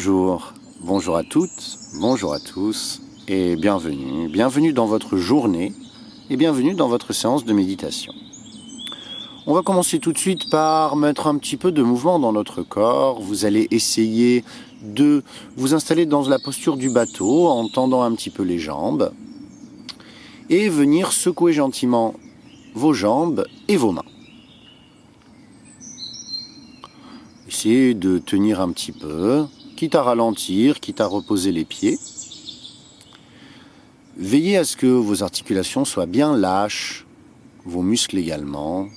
Bonjour, bonjour à toutes, bonjour à tous et bienvenue dans votre journée et bienvenue dans votre séance de méditation. On va commencer tout de suite par mettre un petit peu de mouvement dans notre corps. Vous allez essayer de vous installer dans la posture du bateau en tendant un petit peu les jambes et venir secouer gentiment vos jambes et vos mains. Essayez de tenir un petit peu, quitte à ralentir, quitte à reposer les pieds. Veillez à ce que vos articulations soient bien lâches, vos muscles également.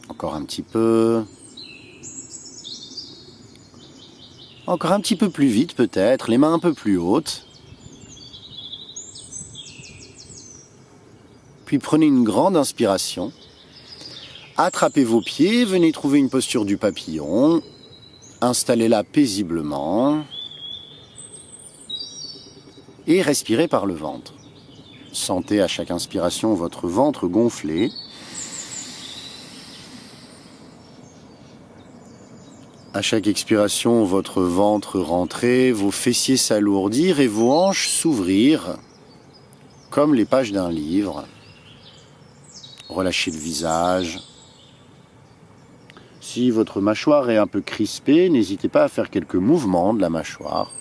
Encore un petit peu. Encore un petit peu plus vite peut-être, les mains un peu plus hautes. Puis prenez une grande inspiration. Attrapez vos pieds, venez trouver une posture du papillon. Installez-la paisiblement. Et respirez par le ventre. Sentez à chaque inspiration votre ventre gonfler. À chaque expiration, votre ventre rentrer, vos fessiers s'alourdir et vos hanches s'ouvrir comme les pages d'un livre. Relâchez le visage. Si votre mâchoire est un peu crispée, n'hésitez pas à faire quelques mouvements de la mâchoire.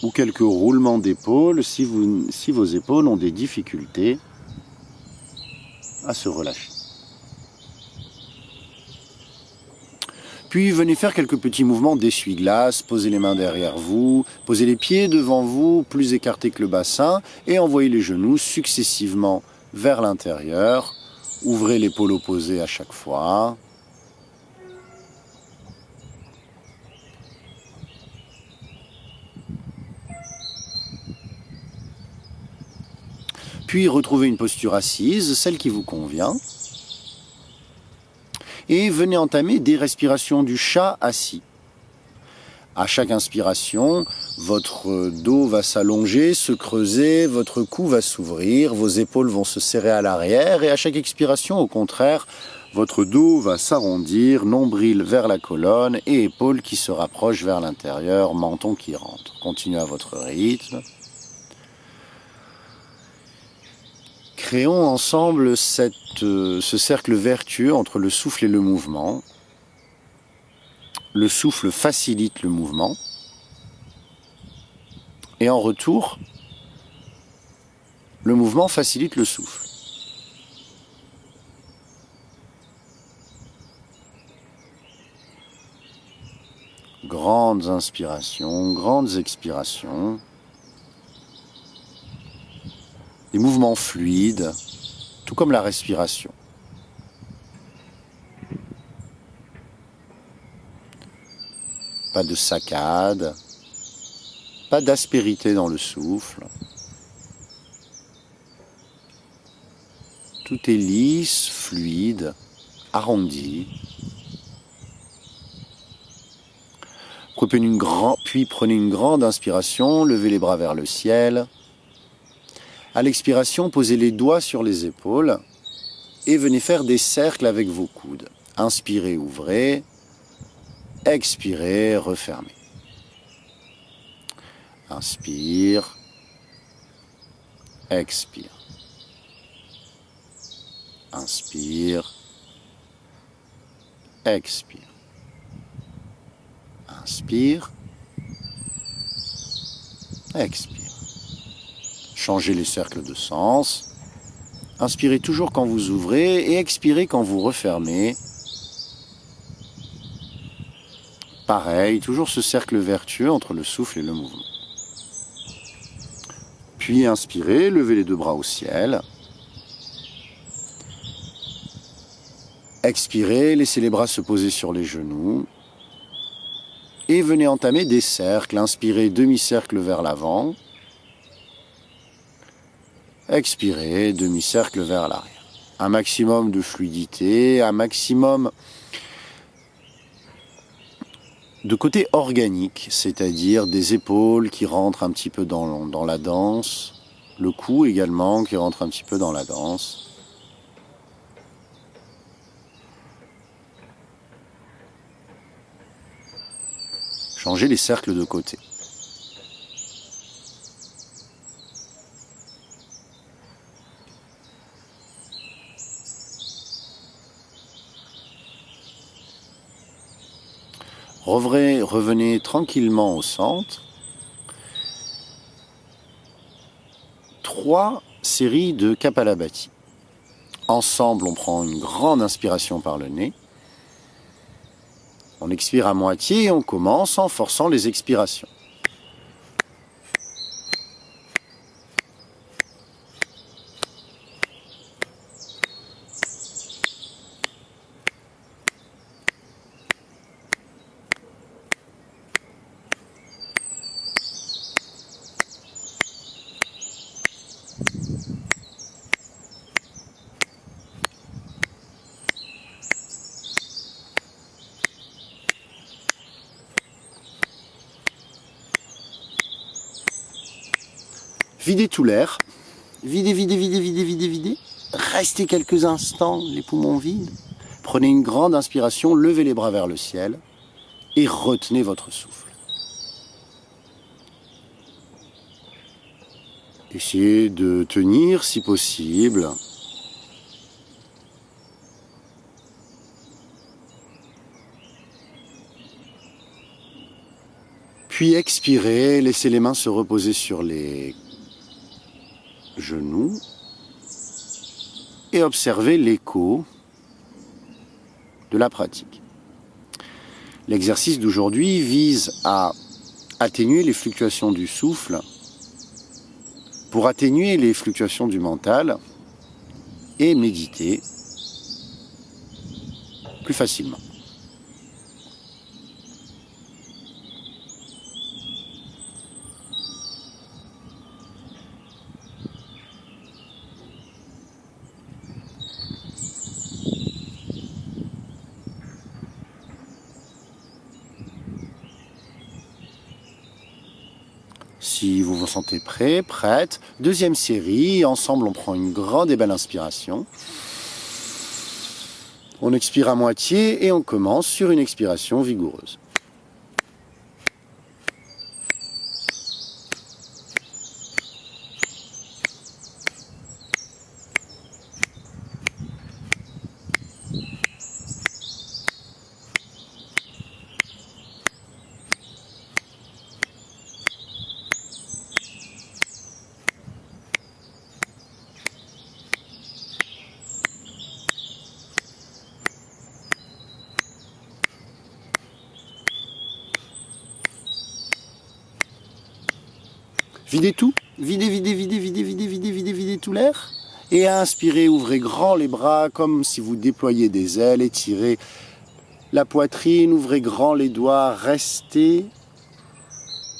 Ou quelques roulements d'épaules si vos épaules ont des difficultés à se relâcher. Puis venez faire quelques petits mouvements d'essuie-glace, posez les mains derrière vous, posez les pieds devant vous, plus écartés que le bassin, et envoyez les genoux successivement vers l'intérieur. Ouvrez l'épaule opposée à chaque fois. Puis retrouvez une posture assise, celle qui vous convient. Et venez entamer des respirations du chat assis. À chaque inspiration, votre dos va s'allonger, se creuser, votre cou va s'ouvrir, vos épaules vont se serrer à l'arrière et à chaque expiration, au contraire, votre dos va s'arrondir, nombril vers la colonne et épaules qui se rapprochent vers l'intérieur, menton qui rentre. Continuez à votre rythme. Créons ensemble ce cercle vertueux entre le souffle et le mouvement. Le souffle facilite le mouvement. Et en retour, le mouvement facilite le souffle. Grandes inspirations, grandes expirations. Des mouvements fluides, tout comme la respiration. Pas de saccade, pas d'aspérité dans le souffle. Tout est lisse, fluide, arrondi. Puis prenez une grande inspiration, levez les bras vers le ciel. À l'expiration, posez les doigts sur les épaules et venez faire des cercles avec vos coudes. Inspirez, ouvrez. Expirez, refermez. Inspire. Expire. Inspire. Expire. Inspire. Expire. Changez les cercles de sens. Inspirez toujours quand vous ouvrez et expirez quand vous refermez. Pareil, toujours ce cercle vertueux entre le souffle et le mouvement. Puis inspirez, levez les deux bras au ciel. Expirez, laissez les bras se poser sur les genoux. Et venez entamer des cercles. Inspirez, demi-cercle vers l'avant. Expirez, demi-cercle vers l'arrière. Un maximum de fluidité, un maximum de côté organique, c'est-à-dire des épaules qui rentrent un petit peu dans la danse, le cou également qui rentre un petit peu dans la danse. Changez les cercles de côté. Revenez tranquillement au centre. 3 séries de Kapalabhati. Ensemble, on prend une grande inspiration par le nez. On expire à moitié et on commence en forçant les expirations. Videz tout l'air. Videz, videz, videz, videz, videz, videz. Restez quelques instants les poumons vides. Prenez une grande inspiration, levez les bras vers le ciel et retenez votre souffle. Essayez de tenir si possible. Puis expirez, laissez les mains se reposer sur les genoux et observez l'écho de la pratique. L'exercice d'aujourd'hui vise à atténuer les fluctuations du souffle pour atténuer les fluctuations du mental et méditer plus facilement. Si vous vous sentez prêt, prête, deuxième série, ensemble on prend une grande et belle inspiration. On expire à moitié et on commence sur une expiration vigoureuse. Videz tout, videz, videz, videz, videz, videz, videz, videz, videz tout l'air. Et inspirez, ouvrez grand les bras comme si vous déployiez des ailes, étirez la poitrine, ouvrez grand les doigts, restez.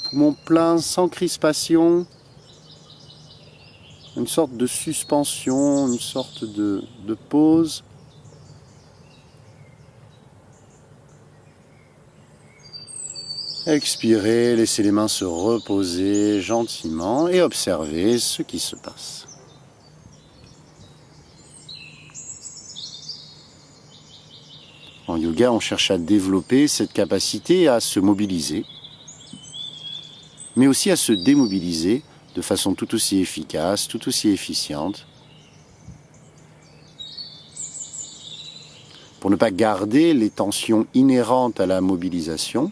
Poumon plein, sans crispation. Une sorte de suspension, une sorte de pause. Expirez, laissez les mains se reposer gentiment et observez ce qui se passe. En yoga, on cherche à développer cette capacité à se mobiliser, mais aussi à se démobiliser de façon tout aussi efficace, tout aussi efficiente, pour ne pas garder les tensions inhérentes à la mobilisation,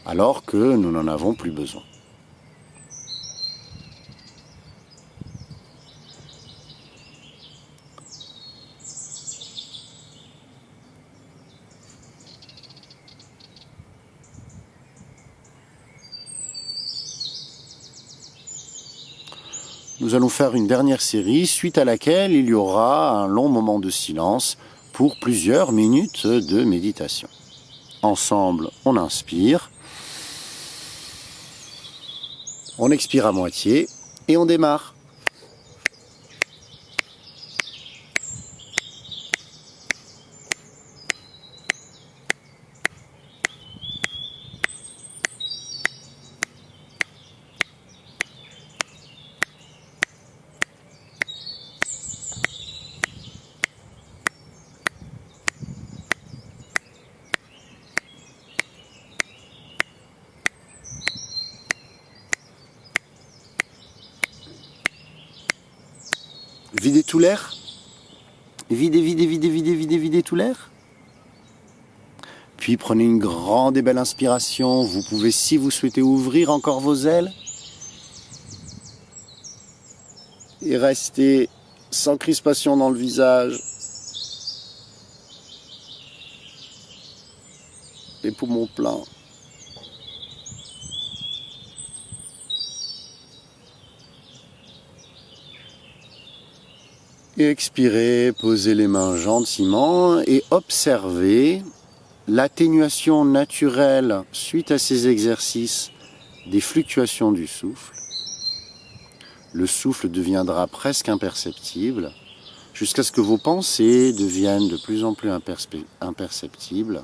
alors que nous n'en avons plus besoin. Nous allons faire une dernière série, suite à laquelle il y aura un long moment de silence pour plusieurs minutes de méditation. Ensemble, on inspire. On expire à moitié et on démarre. Videz tout l'air. Videz tout l'air. Puis prenez une grande et belle inspiration. Vous pouvez, si vous souhaitez, ouvrir encore vos ailes. Et rester sans crispation dans le visage. Les poumons pleins. Et expirez, posez les mains gentiment et observez l'atténuation naturelle suite à ces exercices des fluctuations du souffle. Le souffle deviendra presque imperceptible jusqu'à ce que vos pensées deviennent de plus en plus imperceptibles,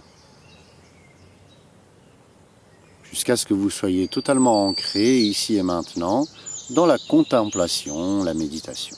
jusqu'à ce que vous soyez totalement ancré ici et maintenant dans la contemplation, la méditation.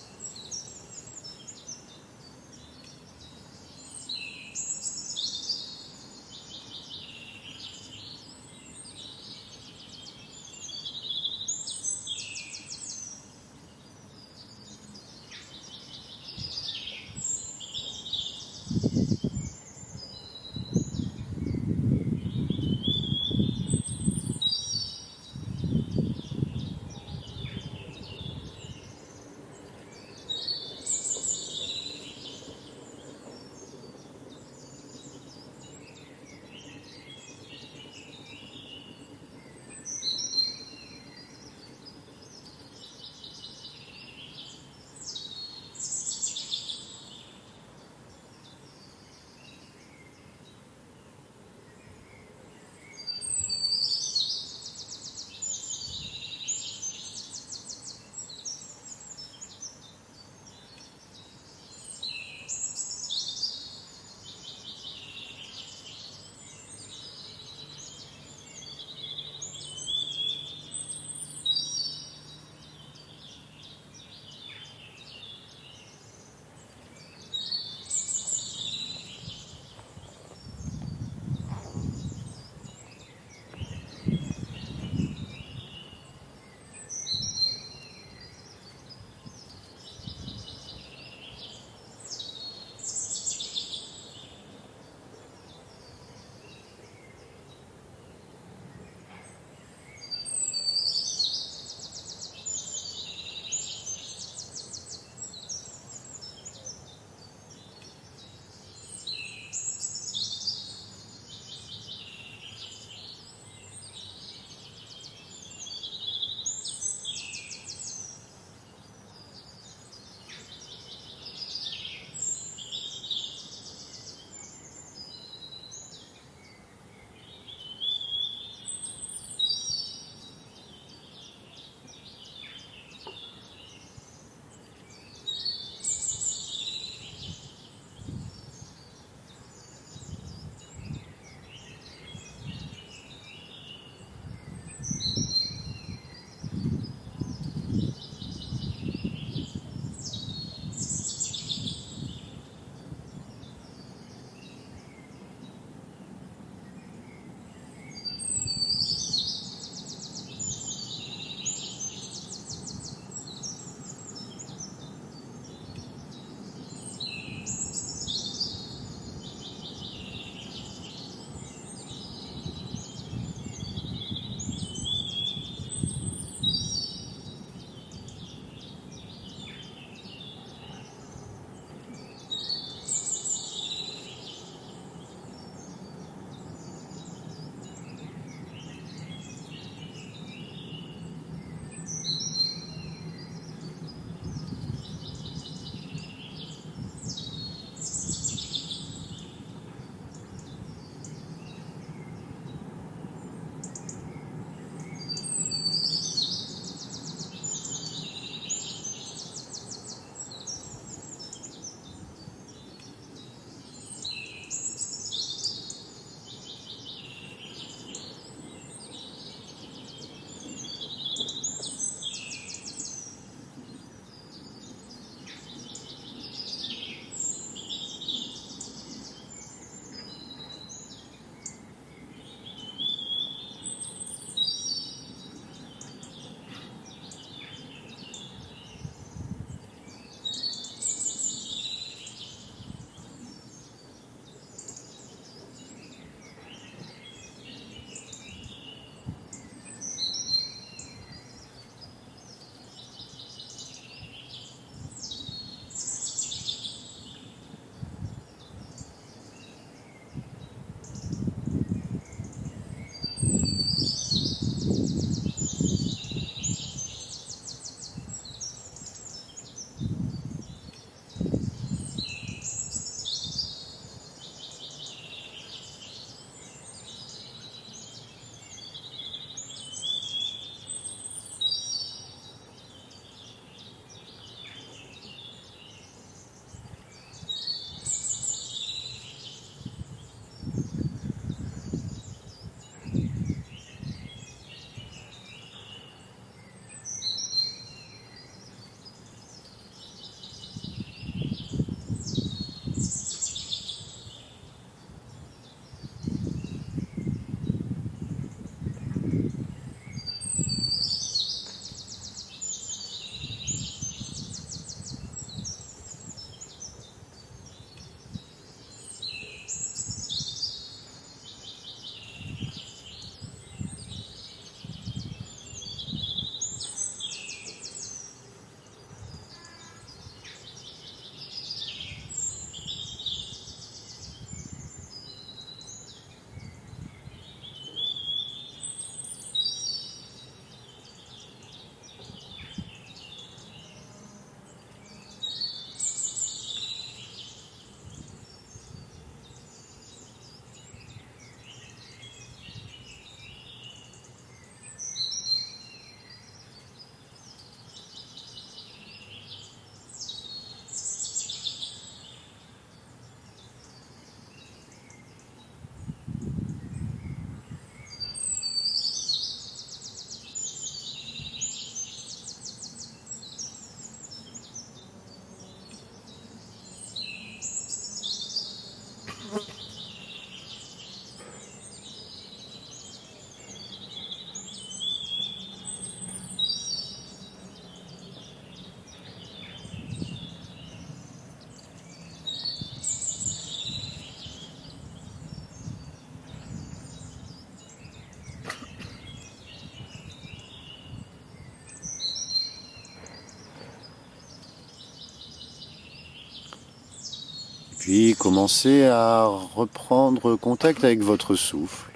Puis commencez à reprendre contact avec votre souffle.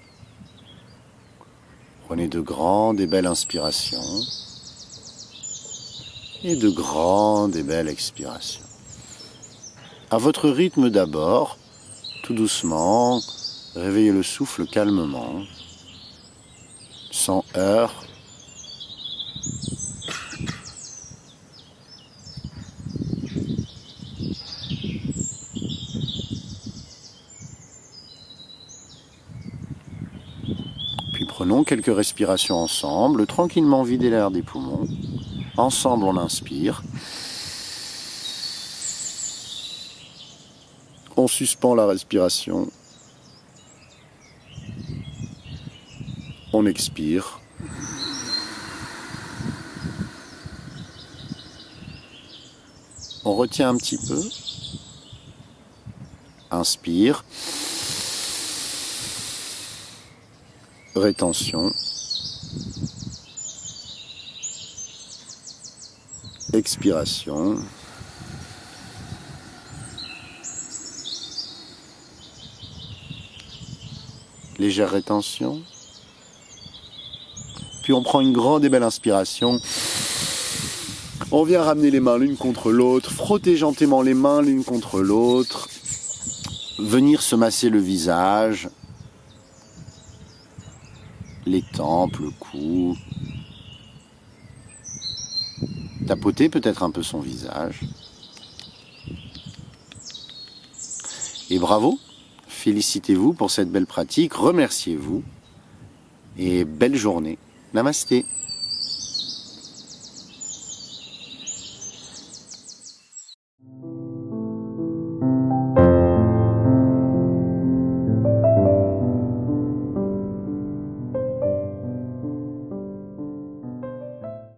Prenez de grandes et belles inspirations et de grandes et belles expirations. À votre rythme d'abord, tout doucement, réveillez le souffle calmement, sans heurts. Puis prenons quelques respirations ensemble, tranquillement vider l'air des poumons. Ensemble, on inspire. On suspend la respiration. On expire. On retient un petit peu. Inspire. Rétention. Expiration. Légère rétention. Puis on prend une grande et belle inspiration. On vient ramener les mains l'une contre l'autre, frotter gentiment les mains l'une contre l'autre, venir se masser le visage, les tempes, le cou, tapoter peut-être un peu son visage. Et bravo, félicitez-vous pour cette belle pratique, remerciez-vous et belle journée. Namasté.